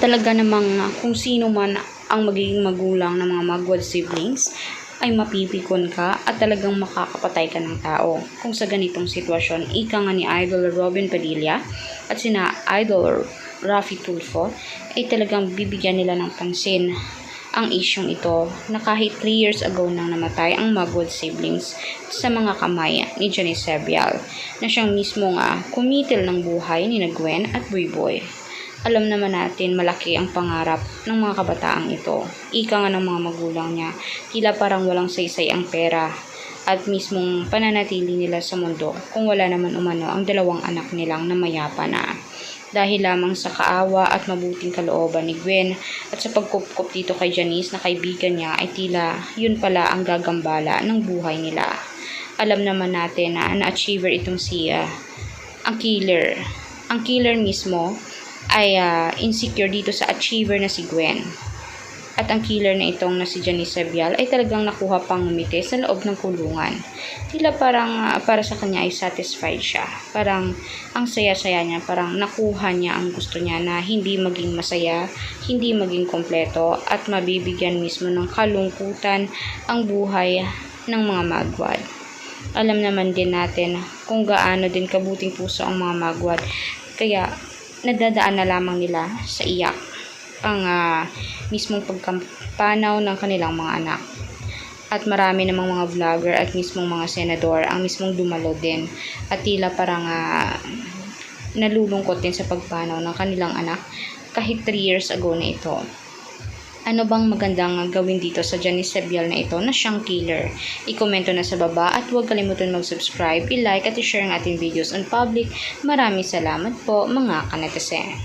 talaga namang kung sino man ang magiging magulang ng mga Magwad siblings ay mapipikon ka at talagang makakapatay ka ng tao. Kung sa ganitong sitwasyon, ika nga ni Idol Robin Padilla at sina Idol Raffy Tulfo ay talagang bibigyan nila ng pansin ang isyong ito na kahit 3 years ago nang namatay ang Magwad siblings sa mga kamay ni Janice Sebial na siyang mismo nga kumitil ng buhay ni Gwen at Boyboy. Alam naman natin malaki ang pangarap ng mga kabataang ito. Ika nga ng mga magulang niya, tila parang walang saysay ang pera at mismong pananatili nila sa mundo kung wala naman umano ang 2 anak nilang na mayapa na. Dahil lamang sa kaawa at mabuting kalooban ni Gwen at sa pagkupkup dito kay Janice na kaibigan niya ay tila yun pala ang gagambala ng buhay nila. Alam naman natin na na-achiever itong si ang killer. Ang killer mismo ay insecure dito sa achiever na si Gwen. At ang killer na itong na si Janice Sebial ay talagang nakuha pang umite sa loob ng kulungan. Tila parang para sa kanya ay satisfied siya. Parang ang saya-saya niya, parang nakuha niya ang gusto niya na hindi maging masaya, hindi maging kompleto at mabibigyan mismo ng kalungkutan ang buhay ng mga Magwad. Alam naman din natin kung gaano din kabuting puso ang mga Magwad. Kaya nadadaan na lamang nila sa iyak ang mismong pagkampanaw ng kanilang mga anak. At marami namang mga vlogger at mismong mga senador ang mismong dumalo din at tila parang nalulungkot din sa pagpanaw ng kanilang anak kahit 3 years ago na ito. Ano bang magandang gawin dito sa Janice Sebial na ito na siyang killer? I-komento na sa baba at huwag kalimutan mag-subscribe, i-like at i-share ang ating videos on public. Maraming salamat po mga kanetesen.